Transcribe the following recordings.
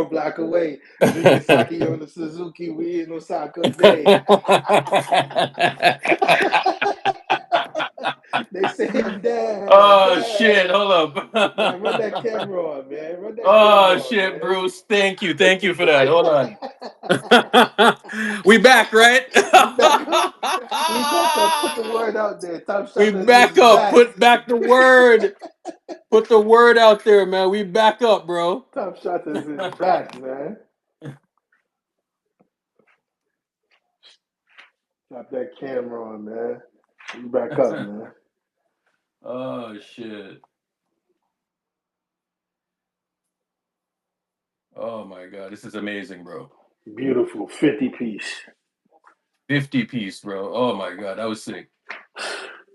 a block away. Drinking sake on the Suzuki, we in Osaka Bay. They say I'm dead, Oh shit! dead. Hold Man, run that up. camera on, man. Run that Oh camera on, shit, man. Bruce. Thank you for that. Hold on. We back, right? We back up. We back up. Put the word out there. Top We Shotters back is up. back. Put back the word. Put the word out there, man. We back up, bro. Top Shotters is back, man. Drop that camera on, man. We back up, man. Oh shit. Oh my god, this is amazing, bro. Beautiful 50 piece. 50 piece, bro. Oh my god, that was sick.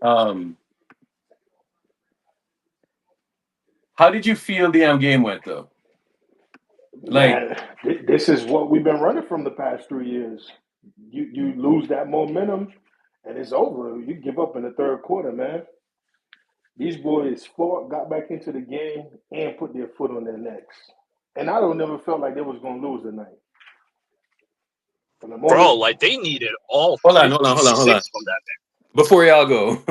Um, how did you feel the game went though? Like, Man, this is what we've been running from the past 3 years. You lose that momentum and it's over. You give up in the third quarter, man. These boys fought, got back into the game, and put their foot on their necks. And I don't never felt like they was gonna lose tonight. From the Bro, moment, like they needed all hold on. 56 from that. Before y'all go,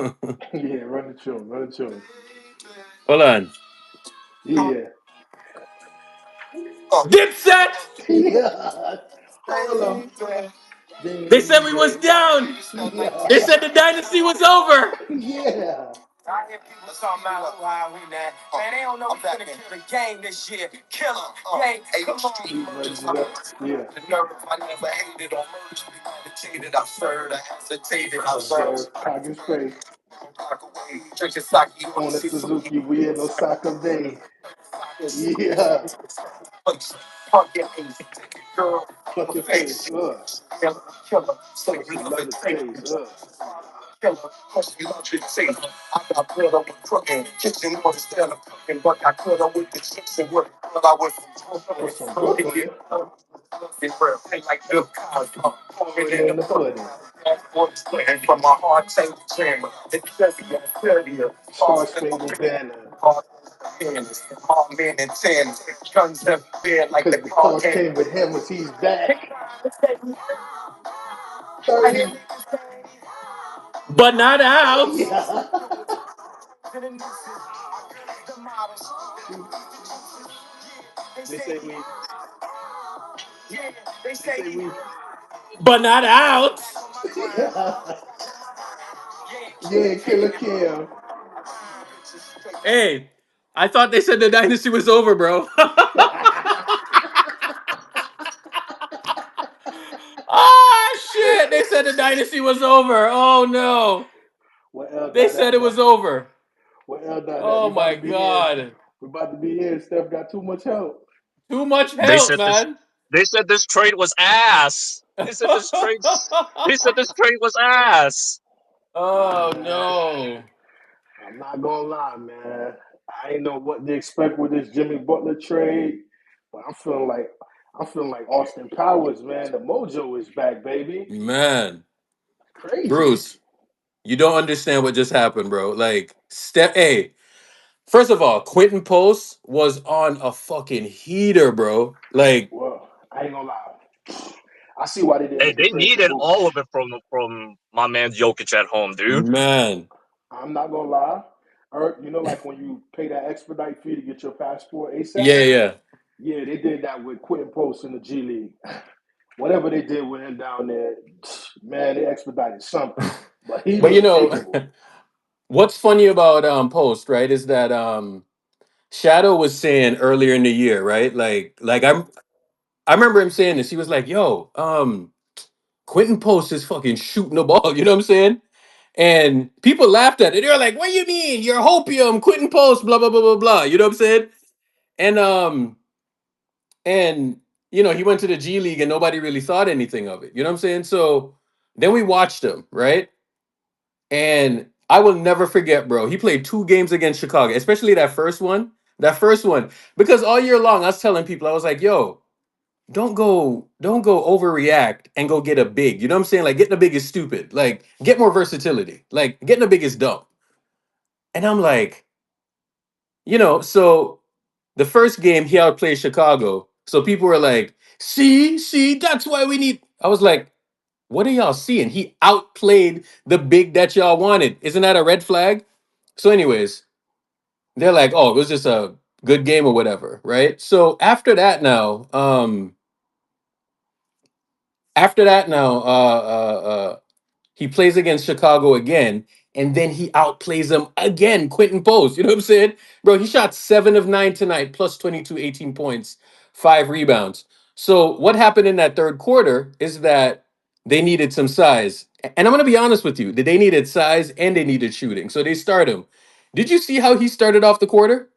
yeah, run the tune, run the tune. hold on. Yeah, Dipset. yeah. Hold on. They said we was Danger. down. Yeah, They said the dynasty was over. yeah. I hear people talking about who how we that. Man, they don't know we finna kill the game this year. Kill them. Yeah, come on. He runs it up. Yeah, The nerve, I never hated on merge. Agitated, I served, I hesitated, I served. observe Kage Spray Rock away, drinking sake on the on the Suzuki. Suzuki. We in Osaka Bay. Yeah, Punk your face, girl, fuck your your face. face. Ugh, Killer, so cause you she love love it, the take taste. it. Ugh, Killer, cause you love it, take it. I got bread up with cooking, kitchen water still of cooking, but I could have with the chips and what I was for some Brooklyn, it real, pay like Bill Cosby, pouring put it in the in the pudding. pudding. That boy's sweating from my heart, take the jam. It's heavy, I'm heavier. Star Tossed in my Spangled bed, Banner. tossed in my hands. All men in ten, guns everywhere like the Cause the car car came. came with hammers. He's back. 30. But not out. Yeah. They say we. They say we. But not out. Yeah, Killer Cam. Hey, I thought they said the dynasty was over, bro. Ah, shit. They said the dynasty was over. Oh, no. What L They dot said at? it was over. What L dot at? Oh, We about my to be here. God. We about to be here. Steph got too much help. Too much They help, said this. man. They said this trade was ass. They said this trade. They said this trade was ass. Oh, Man, no. I'm not gonna lie, man. I ain't know what to expect with this Jimmy Butler trade, but I'm feeling like Austin Powers, man. The mojo is back, baby. Man. Crazy. Bruce, you don't understand what just happened, bro. Like, hey, first of all, Quentin Post was on a fucking heater, bro. Like, Well, I ain't gonna lie. I see why they didn't Hey, make a they trade for needed Booch. all of it from my man Jokic at home, dude. man. I'm not gonna lie. Like when you pay that expedite fee to get your passport ASAP. Yeah, yeah. Yeah, they did that with Quentin Post in the G League. Whatever they did with him down there, man, they expedited something. But he But you looked know, capable. what's funny about Post, right, is that Shadow was saying earlier in the year, right? I remember him saying this. He was like, "Yo, Quentin Post is fucking shooting the ball." You know what I'm saying? And people laughed at it. They were like, "What do you mean? You're hopium, Quentin Post, blah blah blah blah blah." You know what I'm saying? And and he went to the G League and nobody really thought anything of it. You know what I'm saying? So then we watched him, right? And I will never forget, bro. He played 2 games against Chicago, especially that first one. That first one, because all year long I was telling people, I was like, "Yo, don't go overreact and go get a big." You know what I'm saying? Like getting a big is stupid. Like get more versatility. Like getting a big is dumb. And I'm like, so the first game he outplayed Chicago. So people were like, see, that's why we need. I was like, what are y'all seeing? He outplayed the big that y'all wanted. Isn't that a red flag? So, anyways, they're like, oh, it was just a good game or whatever, right? So after that now, he plays against Chicago again, and then he outplays them again. Quentin Post, you know what I'm saying, bro? He shot 7 of 9 tonight, plus 22, 18 points, 5 rebounds. So what happened in that third quarter is that they needed some size, and I'm gonna be honest with you, that they needed size and they needed shooting. So they start him. Did you see how he started off the quarter,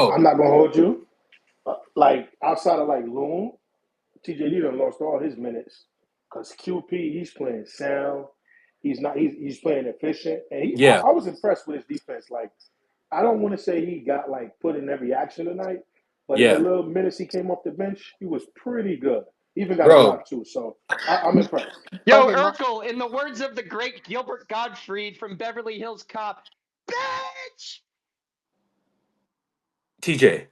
I'm bro? not gonna hold you. Like outside of like Loon, TJ Lee done lost all his minutes because QP he's playing sound. He's not. He's playing efficient, and Yeah, I was impressed with his defense. Like I don't want to say he got like put in every action tonight, but in the yeah, little minutes he came off the bench, he was pretty good. He even got a bro. block too, so I'm impressed. Yo, Okay, my Urkel, in the words of the great Gilbert Gottfried from Beverly Hills Cop, bitch! TJ,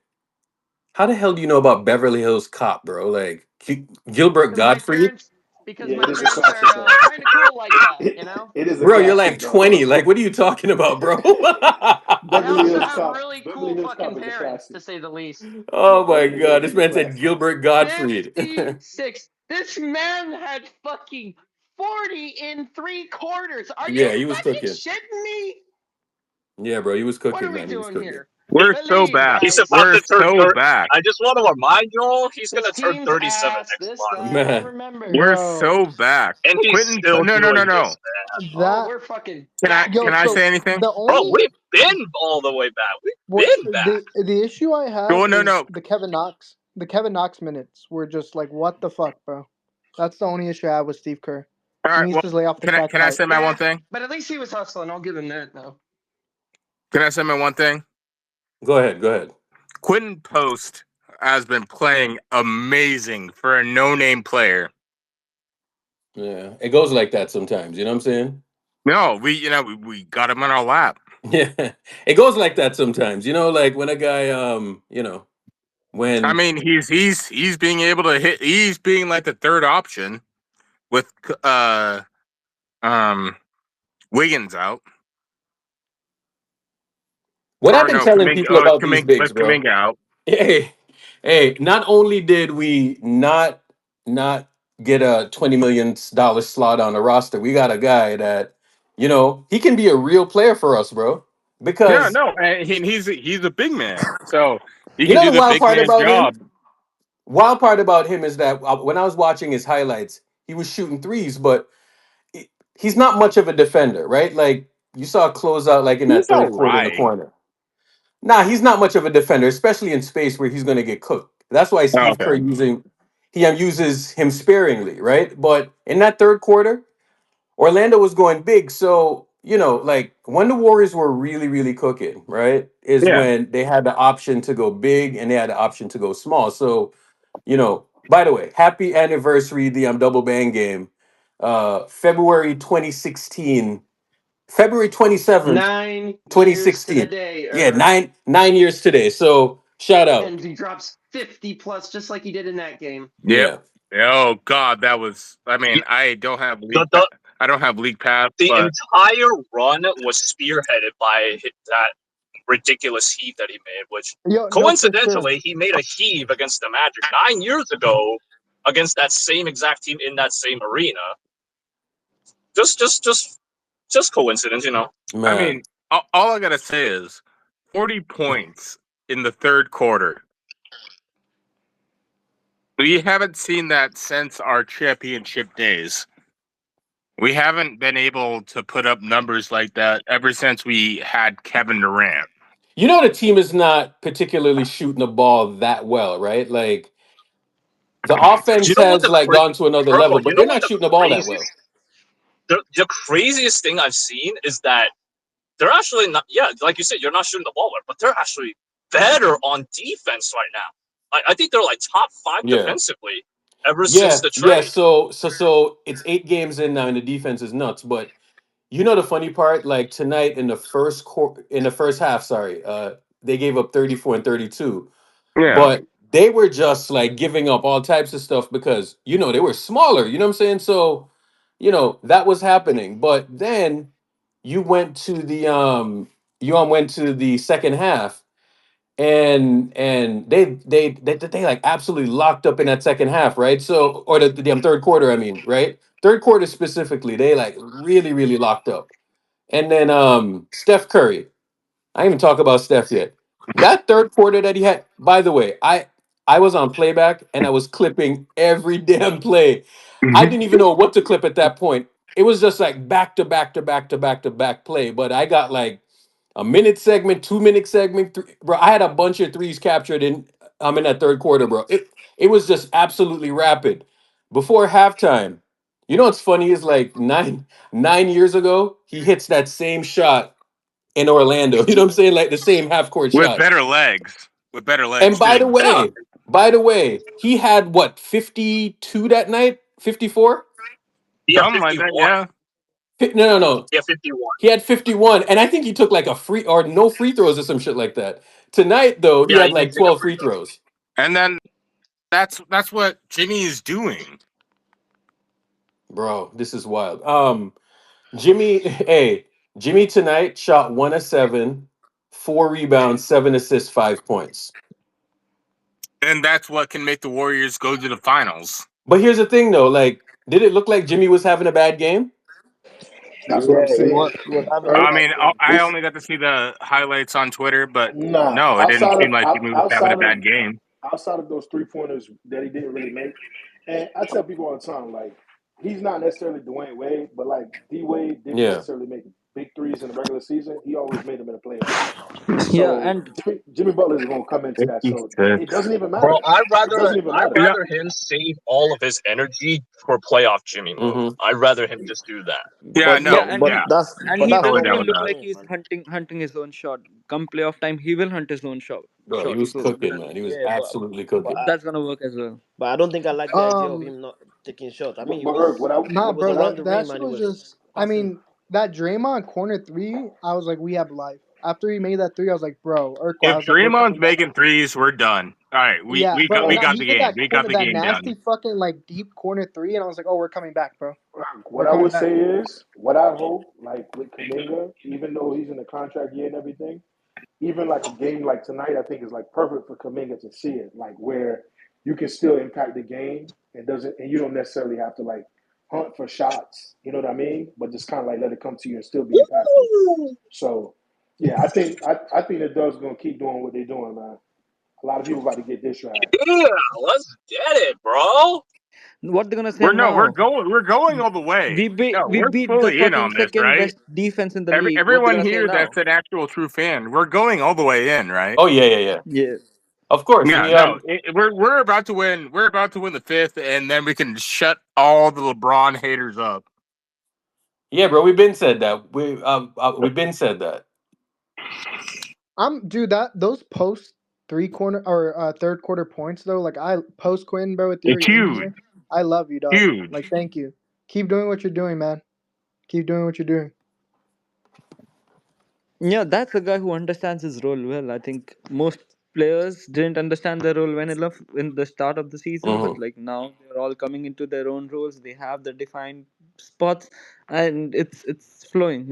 how the hell do you know about Beverly Hills Cop, bro? Like Gilbert Because my Godfrey? parents, because Yeah, my it is a parents classic are though. kind of cool like that, you know. It is a Bro, you're like classic though. 20. Like, what are you talking about, bro? I Beverly also Hills have Cop. really Beverly cool Hills Cop fucking is a parents, classic. to say the least. Oh my Beverly Hills god, this is a man said classic. Gilbert Gottfried. 56. This man had fucking 40 in 3 quarters. Are you Yeah, he was fucking cooking. shitting me? Yeah, bro, he was What are cooking, we man. He was doing cooking. here? He, we're so Believe, back. he's guys. about We're to turn so 30. back. I just want to remind you all he's This gonna turn team's 37 ass. next This, month, that. Man. Remember. We're Bro, so back. and he's Quentin, still no, no, no, doing no. this, man. Oh, that we're fucking Can I back yo, can in I so say this. anything? the Bro, only we've been all the way back. We've what been back. the issue I have Oh no, is no. the Kevin Knox minutes were just like what the fuck, bro. That's the only issue I have with Steve Kerr. All He right. needs Well, to lay off the crack can I pipe. say my one thing? But at least he was hustling. I'll give him that, though. Can I say my one thing? Go ahead, go ahead. Quentin Post has been playing amazing for a no-name player. Yeah, it goes like that sometimes. You know what I'm saying? No, we got him on our lap. Yeah, it goes like that sometimes. You know, like when a guy, I when mean, he's being able to hit. He's being like the third option with um Wiggins out. what I've Or been no, telling people about these bigs, with bro. Kaminga out. Hey, hey, not only did we not get a $20 million slot on the roster, we got a guy that, he can be a real player for us, bro. Yeah, Because no, and he's a big man, so he you can know do the the wild big part man about him? job. Wild part about him is that when I was watching his highlights, he was shooting threes, but he- he's not much of a defender, right? Like you saw a closeout like in He's that all third quarter in the right. corner. Nah, he's not much of a defender, especially in space where he's going to get cooked. That's why Oh, Steve Kerr okay. uses him sparingly, right? But in that third quarter, Orlando was going big. So, like when the Warriors were really, really cooking, right, is Yeah. when they had the option to go big and they had the option to go small. So, by the way, happy anniversary, the Double Bang game. February 2016, February 27th, 9 years to the 2016. day, Yeah, nine years today. So shout out. and he drops 50 plus, just like he did in that game. Yep. Yeah. Oh God, that was. I mean, I don't have The, the, I don't have league pass, the but entire run was spearheaded by that ridiculous heave that he made, which Yo, no, for sure. coincidentally he made a heave against the Magic 9 years ago against that same exact team in that same arena. Just coincidence, you know. I Man. mean, all I gotta say is 40 points in the third quarter. We haven't seen that since our championship days. We haven't been able to put up numbers like that ever since we had Kevin Durant. The team is not particularly shooting the ball that well, right? Like the You offense know what has the like gone to another bro? level, You but know they're what not the shooting the ball that well. craziest the craziest thing I've seen is that they're actually not. Yeah, like you said, you're not shooting the ball well, but they're actually better on defense right now. I think they're like top 5 Yeah. defensively ever since Yeah. the Yeah. trade. So it's 8 games in now and the defense is nuts. But the funny part, like tonight in the first half, sorry, they gave up 34 and 32. Yeah. But they were just like giving up all types of stuff because they were smaller. You know what I'm saying? So that was happening. But then you went to the went to the second half, and they like absolutely locked up in that second half, right? So, or the damn third quarter, I mean, right? Third quarter specifically, they like really really locked up. And then Steph Curry, I didn't even talk about Steph yet. That third quarter that he had, by the way, I was on playback and I was clipping every damn play. I didn't even know what to clip at that point. It was just like back to back to back to back to back play. But I got like a minute segment, 2 minute segment, bro. I had a bunch of threes captured in that third quarter, bro. It was just absolutely rapid. Before halftime, what's funny is like 9 years ago, he hits that same shot in Orlando. You know what I'm saying? Like the same half court With shot. better legs. With better And legs by the too. Yeah, way, he had what, 52 that night? 54? he had Something like that, 51. yeah. No. He had 51. He had 51. And I think he took like a free or no free throws or some shit like that. Tonight, though, he Yeah, had he like didn't take a 12 free free throw. throws. And then that's what Jimmy is doing. Bro, this is wild. Jimmy tonight shot 1 of 7, 4 rebounds, 7 assists, 5 points. And that's what can make the Warriors go to the finals. But here's the thing though, like, did it look like Jimmy was having a bad game? That's what I'm He saying. was having a I Irv, bad mean, game. I this only got to see the highlights on Twitter, but nah. no, it didn't seem like Jimmy was having a bad game. Outside of those 3-pointers that he didn't really make, and I tell people all the time, like he's not necessarily Dwayne Wade, but like D Wade didn't Yeah. necessarily make big threes in the regular season. He always made them in the playoffs. Yeah, So and Jimmy Butler is going to come into that. So it doesn't even matter. Bro, I'd It doesn't even matter. rather him save all of his energy for playoff Jimmy move. Mhm. I'd rather him just do that. Yeah, but no, yeah, yeah. but that's And but he that's Totally doesn't down normal even with for look that. like him, he's man. hunting his own shot. Come playoff time, he will hunt his own shot. Bro, he was So cooking, man. He was Yeah, absolutely but cooking. that's gonna work as well. I don't think I like the idea of Um, him not taking shots. I mean, But Irv, nah, he was bro, around the that rim shit and he was was just. I passing. mean, that Draymond corner three, I was like, we have life. After he made that three, I was like, bro, Urkel, I If was like, we're Draymond's coming back. making threes, we're done. All right, we Yeah, bro, got he the did game. that We corner, got the that game nasty done. fucking like deep corner three, and I was like, oh, we're coming back, bro. what I would say is, what I hope, like with Kuminga, even though he's in the contract year and everything, even like a game like tonight, I think is like perfect for Kuminga to see it, like where you can still impact the game and you don't necessarily have to like hunt for shots, you know what I mean? But just kind of like let it come to you and still be impactful. So, yeah, I think the Dubs gonna keep doing what they're doing, man. A lot of people about to get this right. Yeah, let's get it, bro. What they're gonna say We're now? going all the way. We We're beat the fully in fucking on this, second right? best defense in the league. What they Everyone gonna say here now? that's an actual true fan, we're going all the way in, right? Oh yeah. Yeah. Of course. Yeah, we're about to win. We're about to win the fifth, and then we can shut all the LeBron haters up. Yeah, bro, we've been said that. We've been said that. Dude, those post third quarter points though, like I post Quinn, bro, with your It's in huge. here. I love you, dog. Huge. Like, thank you. Keep doing what you're doing, man. Keep doing what you're doing. Yeah, that's a guy who understands his role well. I think most players didn't understand their role in the start of the season, but Mhm. like now they're all coming into their own roles. They have the defined spots, and it's flowing.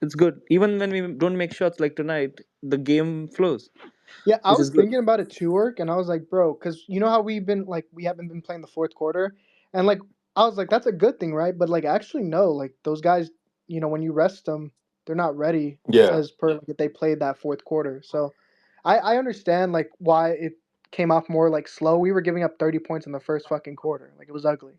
It's good. Even when we don't make shots like tonight, the game flows, Yeah, I which was is good. thinking about it too, work, and I was like, bro, because you know how we haven't been playing the fourth quarter, and like I was like, that's a good thing, right? But like actually, no, like those guys, when you rest them, they're not ready Yeah. as per like if they played that fourth quarter. So I understand like why it came off more like slow. We were giving up 30 points in the first fucking quarter. Like it was ugly.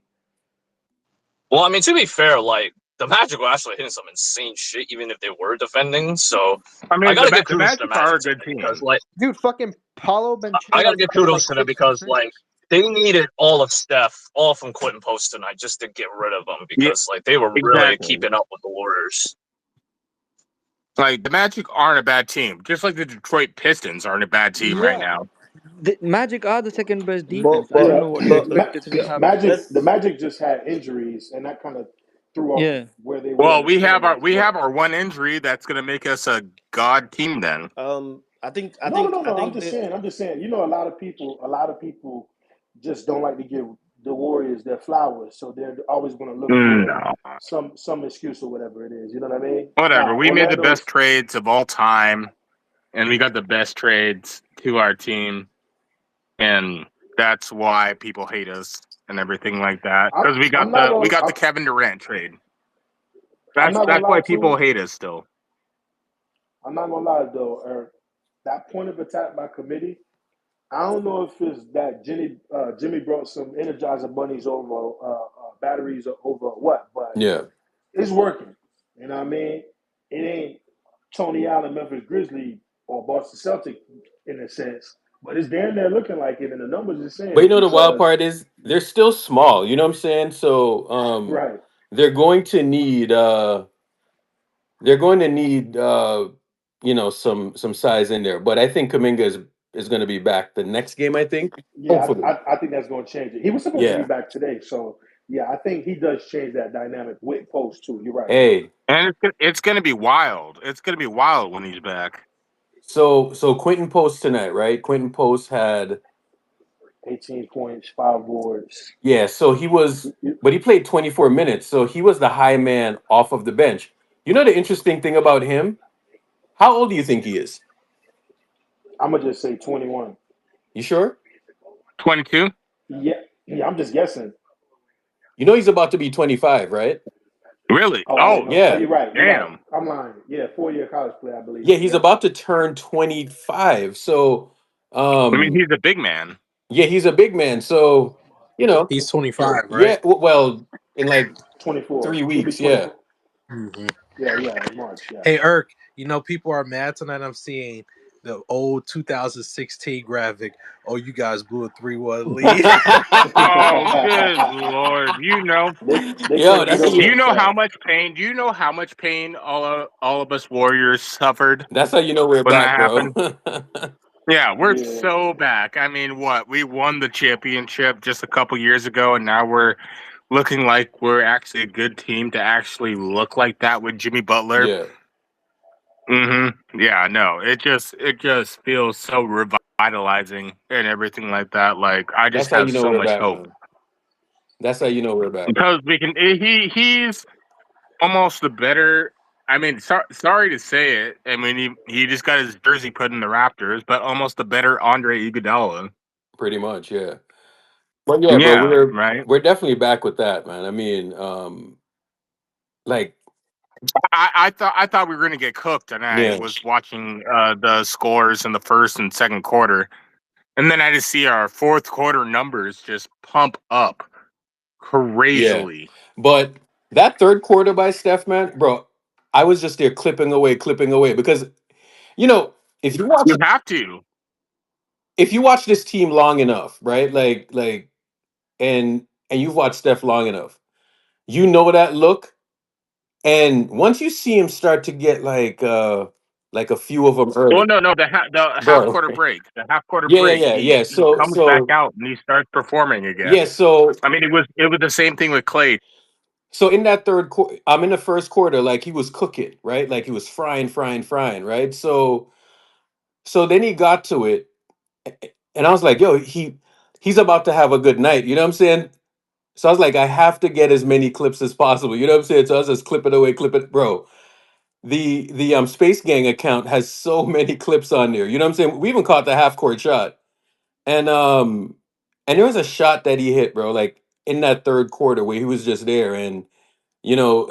Well, I mean, to be fair, like the Magic were actually hitting some insane shit, even if they were defending. So I mean, I gotta give the kudos to the Magic are a Magic good today team. because, like, Dude, fucking Paulo Banchero. I gotta give had, kudos like, to them 6 because, assists. like, they needed all of Steph, all from Quentin Post tonight, just to get rid of them because, like, they were really exactly. keeping up with the Warriors. Like the Magic aren't a bad team, just like the Detroit Pistons aren't a bad team right now. The Magic are the second best But defense. I don't know what you expected to happen. The Magic just had injuries, and that kind of threw off Yeah. where they were. Well, in the we have standings, our one injury that's gonna make us a god team then. I think No. I'm just saying. You know, a lot of people just don't like to give the Warriors their flowers, so they're always going to look for No, some excuse or whatever it is. You know what I mean? whatever. Nah, We made the best Orlando's trades of all time, and we got the best trades to our team, and that's why people hate us and everything like that. I'm, Because we I'm got not the gonna Kevin Durant trade. I'm not gonna That's lie why to people you. hate us still. I'm not gonna lie though, Eric. That point of attack by committee, I don't know if it's that Jimmy brought some Energizer bunnies over batteries or over what, but Yeah. it's working. You know what I mean? It ain't Tony Allen, Memphis Grizzly, or Boston Celtic in a sense, but it's damn near looking like it, and the numbers are saying But you it know the wild because part is they're still small. You know what I'm saying? So right. they're going to need some size in there. But I think Kaminga is going to be back the next game. I think Yeah, hopefully. I think that's going to change it. He was supposed to be Yeah. back today, so yeah, I think he does change that dynamic with Post too. You're right. Hey, And it's gonna be wild. It's gonna be wild when he's back. so Quentin Post tonight, right? Quentin Post had 18 points, 5 boards. yeah. So he was, but he played 24 minutes. So he was the high man off of the bench. You know the interesting thing about him? How old do you think he is? I'm gonna just say 21. You sure? 22. Yeah. I'm just guessing. You know he's about to be 25, right? Really? Oh, I didn't Oh, know. Oh, Yeah. you're right. You're right. damn. I'm lying. Yeah, 4-year college player, I believe. Yeah, he's Yep. about to turn 25. So, I mean, um, he's a big man. yeah, he's a big man. So, you know, He's 25, yeah, right? well, in like 24. 3 He'll be weeks, yeah. 24. Hmm. Yeah, in March. Yeah. Hey, Irk, people are mad tonight. I'm seeing the old 2016 graphic. Oh, you guys blew a 3-1 lead. Oh, good lord! They Yo, can't get that's how over Do you you know how themselves. much pain? Do you know how much pain all of us Warriors suffered that's how you know we're when that back, bro. happened? Yeah, we're Yeah. so back. I mean, what? We won the championship just a couple years ago, and now we're looking like we're actually a good team to actually look like that with Jimmy Butler. Yeah, Yeah, no, it just feels so revitalizing and everything like that. Like I just that's how have you know so we're much back, hope man. That's how you know we're back. because we can. He's almost the better. I mean, sorry to say it. I mean, he just got his jersey put in the Raptors, but almost the better Andre Iguodala. Pretty much, yeah. But yeah, bro, Yeah, we're right. we're definitely back with that, man. I mean, like, I thought we were gonna get cooked tonight. yeah, Was watching the scores in the first and second quarter, and then I just see our fourth quarter numbers just pump up yeah. crazily. But that third quarter by Steph, man, bro, I was just there clipping away because you know, if you watch You have to. if you watch this team long enough, right? And you've watched Steph long enough, you know that look. And once you see him start to get like a few of them Well, early, no, the half bro. quarter break, Yeah. he So comes back so out and he starts performing yeah, again. so I mean, it was the same thing with Clay. so in that third quarter, I'm in the first quarter, like he was cooking, right? Like he was frying, right? So then he got to it, and I was like, yo, he's about to have a good night. You know what I'm saying? So I was like, I have to get as many clips as possible. You know what I'm saying? So I was just clip it, bro. The Space Gang account has so many clips on there. You know what I'm saying? We even caught the half court shot. And and there was a shot that he hit, bro, like in that third quarter where he was just there and you know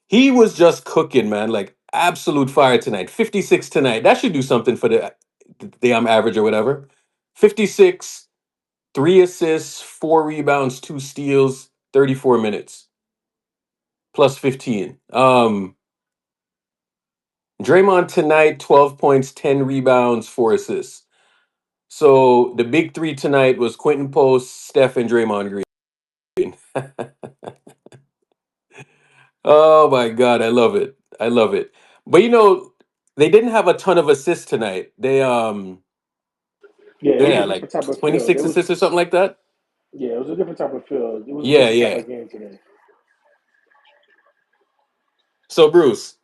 he was just cooking, man, like absolute fire tonight. 56 tonight. That should do something for the average or whatever. 56, 3 assists, 4 rebounds, 2 steals, 34 minutes plus 15. Draymond tonight, 12 points, 10 rebounds, 4 assists. So the big three tonight was Quentin Post, Steph, and Draymond Green. Oh my God, I love it. I love it. But they didn't have a ton of assists tonight. Yeah, it They was a had like different type of field. 26 assists or something like that. It was a different type of field. It was a Yeah, different type yeah. of game today. So Bruce,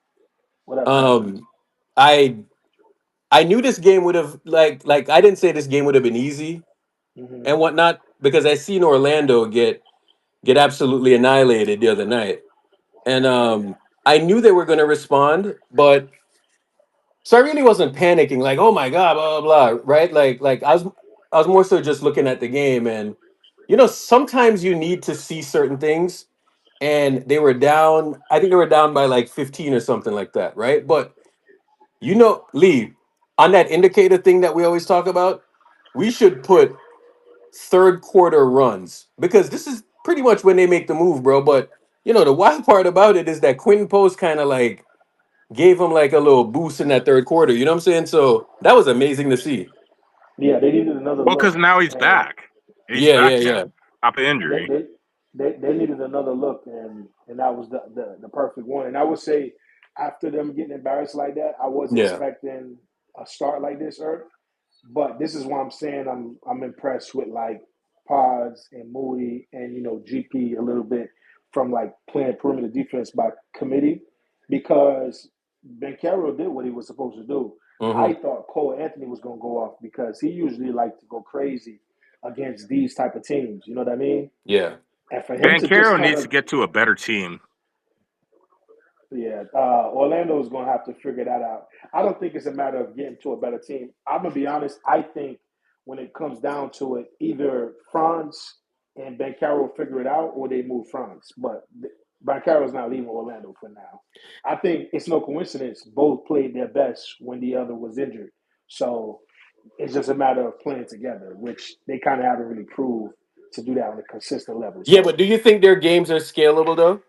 What up, man? um, I I knew this game would have like I didn't say this game would have been easy Hmm. and whatnot because I seen Orlando get absolutely annihilated the other night, and Yeah. I knew they were going to respond, but so I really wasn't panicking like, oh my god, blah blah blah, right? Like I was more so just looking at the game, and sometimes you need to see certain things, and they were down. I think they were down by like 15 or something like that, right? But Lee, on that indicator thing that we always talk about, we should put third quarter runs because this is pretty much when they make the move, bro. But the wild part about it is that Quinton Post kind of like gave him like a little boost in that third quarter. You know what I'm saying? So that was amazing to see. Yeah, they needed another Well, because look, now he's and back. He's Yeah, yeah, back yeah, now. Off the they injury. they, they needed another look, and that was the perfect one. And I would say after them getting embarrassed like that, I was yeah. expecting a start like this, Earth. But this is why I'm saying I'm impressed with like Pods and Moody and GP a little bit from like playing perimeter defense by committee because Bencaro did what he was supposed to do. Hmm. I thought Cole Anthony was gonna go off because he usually likes to go crazy against these type of teams. You know what I mean? Yeah. And for him to just Bancaro kind needs to of get to a better team. yeah, Orlando's going to have to figure that out. I don't think it's a matter of getting to a better team. I'm going to be honest. I think when it comes down to it, either Franz and Bancaro figure it out or they move Franz. But Bancaro's not leaving Orlando for now. I think it's no coincidence both played their best when the other was injured. So it's just a matter of playing together, which they kind of haven't really proved to do that on a consistent level. Yeah, but So do you think their games are scalable though?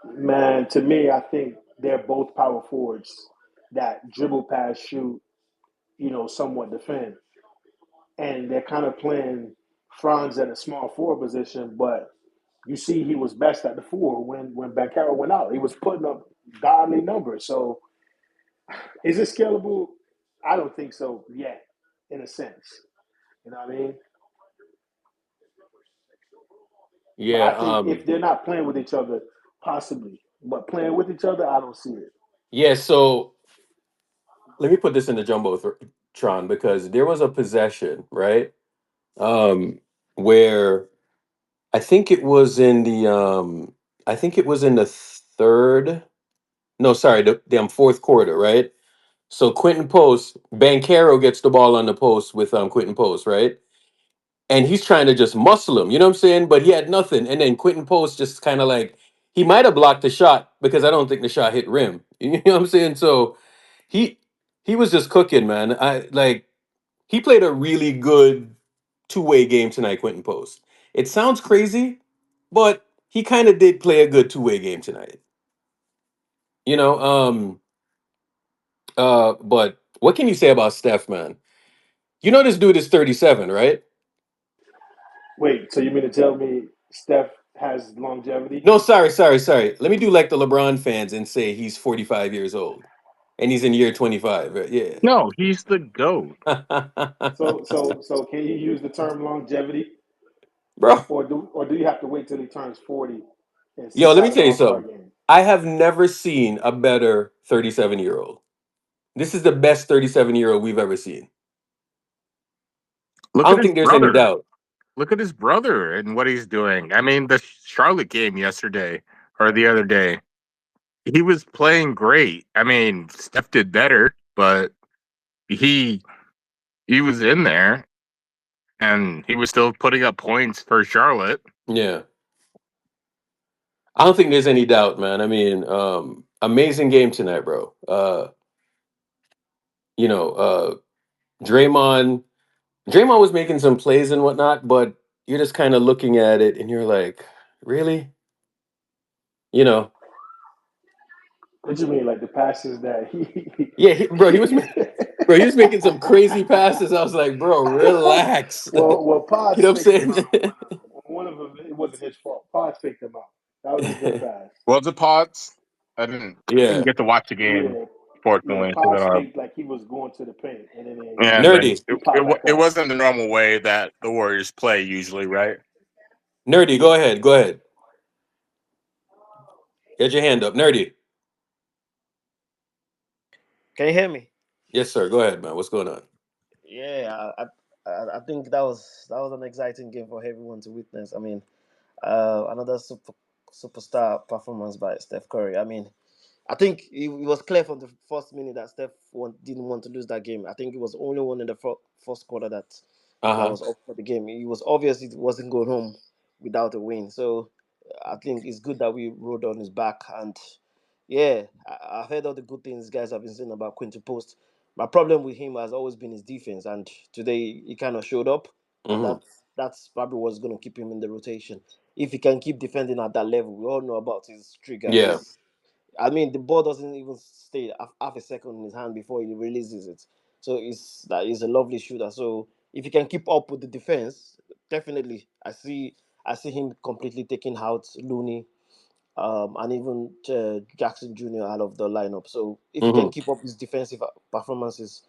man, to me, I think they're both power forwards that dribble, pass, shoot, somewhat defend. And they're kind of playing Franz at a small forward position, but you see he was best at the four when Bancaro went out. He was putting up godly numbers. So is it scalable? I don't think so yet, in a sense. You know what I mean? But Yeah, I think if they're not playing with each other, possibly. But playing with each other, I don't see it. yeah, so let me put this in the jumbotron because there was a possession, right? Where I think it was in the third, no, sorry, the damn fourth quarter, right? So Quentin Post, Bancaro gets the ball on the post with Quentin Post, right? And he's trying to just muscle him, you know what I'm saying? But he had nothing. And then Quentin Post just kind of like he might have blocked the shot because I don't think the shot hit rim. You know what I'm saying? So he he was just cooking, man. I like he played a really good two-way game tonight, Quentin Post. It sounds crazy, but he kind of did play a good two-way game tonight. You know, but what can you say about Steph, man? You know this dude is 37, right? Wait, so you mean to tell me Steph has longevity? No, sorry. Let me do like the LeBron fans and say he's 45 years old and he's in year 25. Right? Yeah. No, he's the GOAT. So can you use the term longevity, Bro, or do you have to wait till he turns 40 and yo, sits let me out an tell you All Star something. game? I have never seen a better 37-year-old. This is the best 37-year-old we've ever seen. I Look at don't his think there's any brother. doubt. Look at his brother and what he's doing. I mean, the Charlotte game yesterday or the other day, he was playing great. I mean, Steph did better, but he he was in there and he was still putting up points for Charlotte. Yeah. I don't think there's any doubt, man. I mean, amazing game tonight, bro. You know, Draymond Draymond was making some plays and whatnot, but you're just kind of looking at it and you're like, really? You know, What do you mean, like the passes that he? yeah, bro, bro, he was making some crazy passes. I was like, bro, relax. well, You Pods know what I'm faked him saying? out. One of them, it wasn't his fault. Pods faked him out. That was a good pass. Was it Potts? I didn't Yeah, get to watch the game, Yeah, yeah. fortunately. Pods faked like he was going to the paint, and then And then nerdy, he popped back it out. wasn't the normal way that the Warriors play usually, right? nerdy. Go ahead. Get your hand up, nerdy. Can you hear me? Yes, sir. Go ahead, man. What's going on? Yeah, I think that was an exciting game for everyone to witness. I mean, another superstar performance by Steph Curry. I mean, I think it was clear from the first minute that didn't want to lose that game. I think it was only one in the first quarter that Uh-huh. was up for the game. It was obvious it wasn't going home without a win. So I think it's good that we rode on his back. And yeah, I've heard all the good things guys have been saying about Quinton Post. My problem with him has always been his defense, and today he kind of showed up, and Mm-hmm. that's probably what's going to keep him in the rotation. If he can keep defending at that level, we all know about his trigger. Yeah. I mean, the ball doesn't even stay half a second in his hand before he releases it. So he's a lovely shooter. So if he can keep up with the defense, definitely, I see him completely taking out Looney, and even Jackson Jr. out of the lineup. So if he can Mm-hmm. keep up his defensive performances,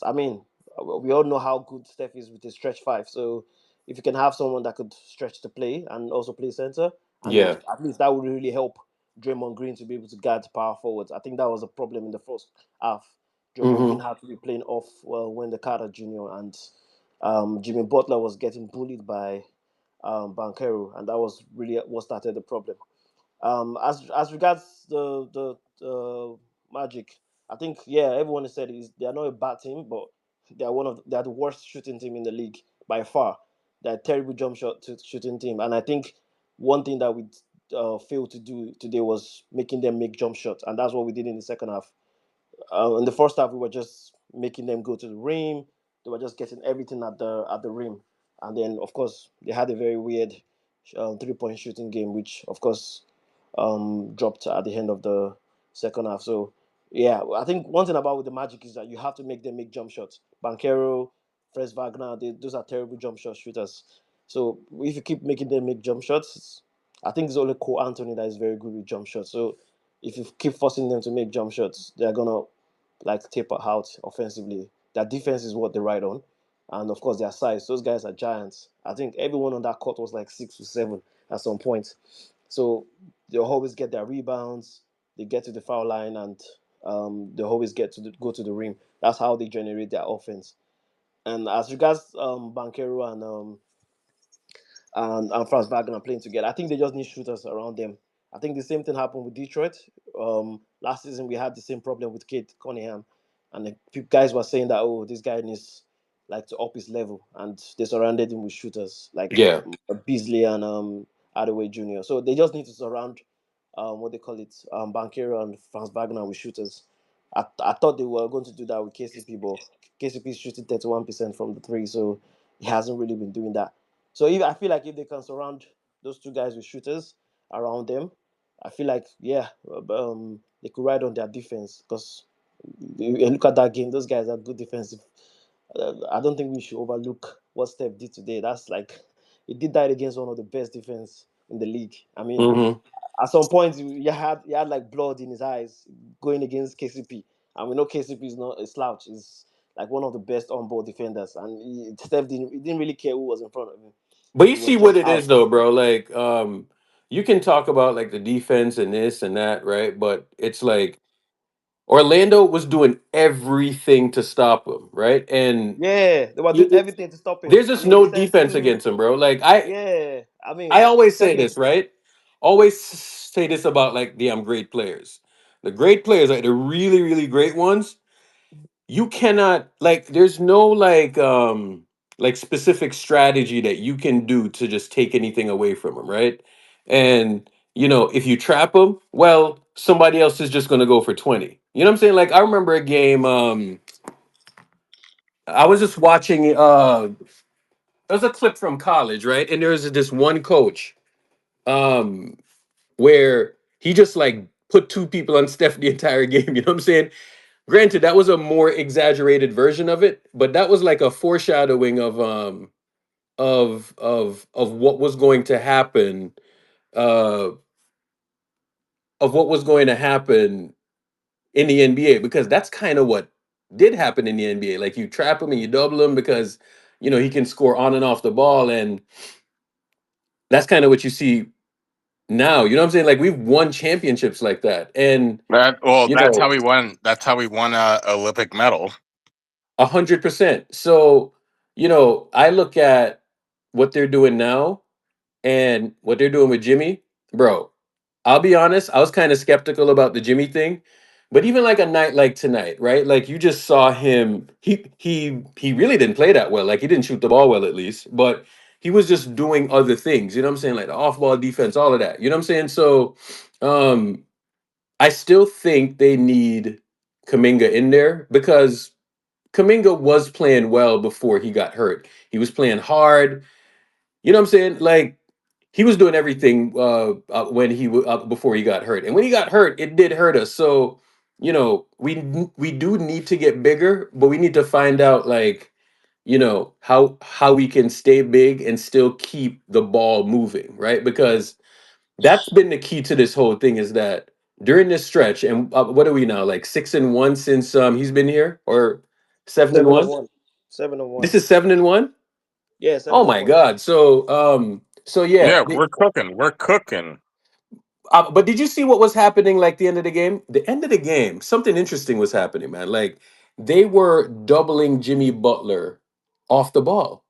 I mean, we all know how good Steph is with his stretch five. So if you can have someone that could stretch the play and also play center, and Yeah. at least that would really help Draymond Green to be able to guard power forwards. I think that was a problem in the first half. Draymond Green Mm-hmm. had to be playing off Wendell Carter Jr. and Jimmy Butler was getting bullied by Banquero, and that was really what started the problem. As regards the Magic, I think yeah, everyone has said they are not a bad team, but they are the worst shooting team in the league by far. They're a terrible shooting team, and I think one thing that we failed to do today was making them make jump shots, and that's what we did in the second half. In the first half, we were just making them go to the rim. They were just getting everything at the rim, and then of course they had a very weird 3 point shooting game, which of course dropped at the end of the second half. So yeah, I think one thing about with the Magic is that you have to make them make jump shots. Banquero, Fred Wagner, those are terrible jump shot shooters. So if you keep making them make jump shots, I think it's only Cole Anthony that is very good with jump shots. So if you keep forcing them to make jump shots, they're gonna like taper out offensively. Their defense is what they ride on, and of course their size. Those guys are giants. I think everyone on that court was like 6 to 7 at some point. So they'll always get their rebounds. They get to the foul line, and they always go to the rim. That's how they generate their offense. And as regards Banquero and Franz Wagner playing together. I think they just need shooters around them. I think the same thing happened with Detroit. Last season we had the same problem with Kate Cunningham, and the guys were saying that this guy needs like to up his level, and they surrounded him with shooters like Yeah. Beasley and Hardaway Jr. So they just need to surround what they call it, Banquero and Franz Wagner with shooters. I thought they were going to do that with KCP, but KCP is shooting 31% from the three, so he hasn't really been doing that. So if I feel like if they can surround those two guys with shooters around them, I feel like yeah, they could ride on their defense because you look at that game; those guys are good defensive. I don't think we should overlook what Steph did today. That's like he did that against one of the best defense in the league. I mean, Mm-hmm. at some point you had like blood in his eyes going against KCP, and we know KCP is not a slouch. He's like one of the best on-ball defenders, and Steph didn't really care who was in front of him. But you He was see what just it out. is though, bro. Like, you can talk about like the defense and this and that, right? But it's like Orlando was doing everything to stop him, right? And Yeah, they were doing everything to stop him. there's I just mean, they no sent defense two. against him, bro. Like I Yeah, I mean, I always say seven. this, right? Always say this about like the great players. The great players, like the really, really great ones, you cannot like there's no like specific strategy that you can do to just take anything away from them, right? And if you trap them, well, somebody else is just gonna go for 20. You know what I'm saying? Like I remember a game, I was just watching there was a clip from college, right? And there's this one coach um where he just like put two people on Steph the entire game. You know what I'm saying? Granted, that was a more exaggerated version of it, but that was like a foreshadowing of what was going to happen, uh of what was going to happen in the NBA, because that's kind of what did happen in the NBA. Like you trap him and you double him because he can score on and off the ball, and that's kind of what you see now. You know what I'm saying? Like we've won championships like that, and you That's how know, we won. That's how we won a Olympic medal. 100%. So you know, I look at what they're doing now and what they're doing with Jimmy, bro. I'll be honest, I was kind of skeptical about the Jimmy thing, but even like a night like tonight, right? Like you just saw him. He really didn't play that well. Like he didn't shoot the ball well, at least, but he was just doing other things. You know what I'm saying? Like the off ball defense, all of that. You know what I'm saying? So, um, I still think they need Kaminga in there because Kaminga was playing well before he got hurt. He was playing hard. You know what I'm saying? Like he was doing everything when before he got hurt, and when he got hurt, it did hurt us. So you know, we do need to get bigger, but we need to find out like you know how we can stay big and still keep the ball moving, right? Because that's been the key to this whole thing is that during this stretch, and what are we now like 6-1 since he's been here or 7 and Seven and 1? one. 7 and 1. This is 7-1. Yeah, Oh seven and my one. God! So yeah, Yeah, we're cooking. We're cooking. but did you see what was happening like the end of the game? The end of the game, something interesting was happening, man. Like they were doubling Jimmy Butler off the ball.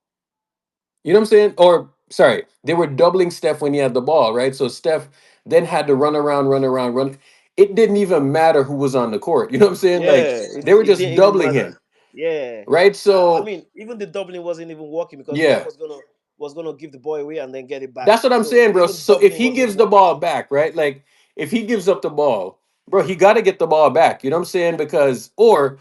You know what I'm saying? Or sorry, they were doubling Steph when he had the ball, right? So Steph then had to run around, run around, run. It didn't even matter who was on the court. You know what I'm saying? Like Yeah, they were it just didn't even doubling matter. him, Yeah, right? I So mean, even the doubling wasn't even working because Steph yeah, was gonna give the ball away and then get it back. that's what I'm So saying, bro. even So if doubling he wasn't gives the working. ball back, right? Like if he gives up the ball, bro, he got to get the ball back. You know what I'm saying? Because or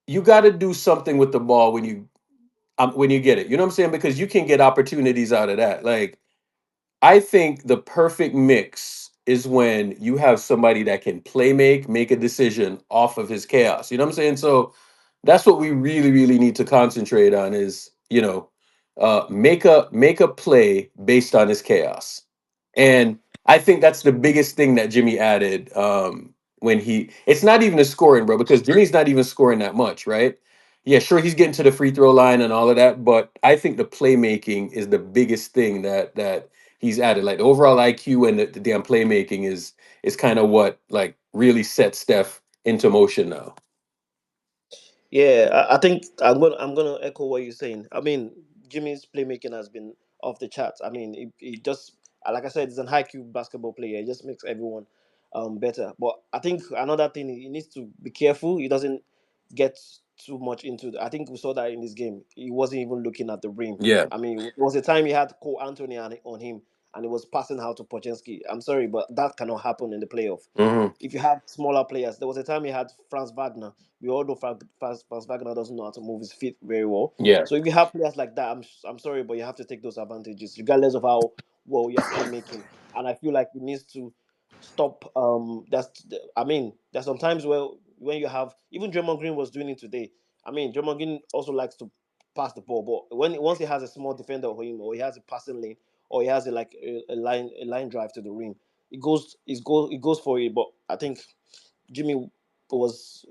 you got to do something with the ball when you get it. You know what I'm saying? Because you can get opportunities out of that. Like I think the perfect mix is when you have somebody that can make a decision off of his chaos. You know what I'm saying? So that's what we really, really need to concentrate on is, you know, make a play based on his chaos. And I think that's the biggest thing that Jimmy added when it's not even a scoring, bro, because Jimmy's not even scoring that much, right? Yeah, sure, he's getting to the free throw line and all of that, but I think the playmaking is the biggest thing that he's added. Like the overall IQ and the damn playmaking is kind of what like really sets Steph into motion now. Yeah, I think I'm gonna echo what you're saying. I mean, Jimmy's playmaking has been off the charts. I mean, he just like I said, he's an high Q basketball player. He just makes everyone better. But I think another thing he needs to be careful. He doesn't get too much into. I think we saw that in this game. He wasn't even looking at the rim. Yeah. I mean, it was a time he had Cole Anthony on him, and he was passing out to Poczynski. I'm sorry, but that cannot happen in the playoff. Hmm. If you have smaller players, there was a time he had Franz Wagner. We all know Franz Wagner doesn't know how to move his feet very well. Yeah. So if you have players like that, I'm sorry, but you have to take those advantages, regardless of how well you're playmaking. And I feel like it needs to stop. I mean, there's sometimes where when you have even Draymond Green was doing it today. I mean, Draymond Green also likes to pass the ball, but once he has a small defender for him, or he has a passing lane, or he has a line drive to the rim, it goes for it. But I think Jimmy was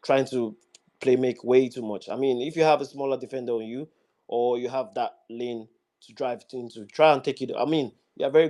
trying to play make way too much. I mean, if you have a smaller defender on you, or you have that lane to drive into, try and take it. I mean, you're very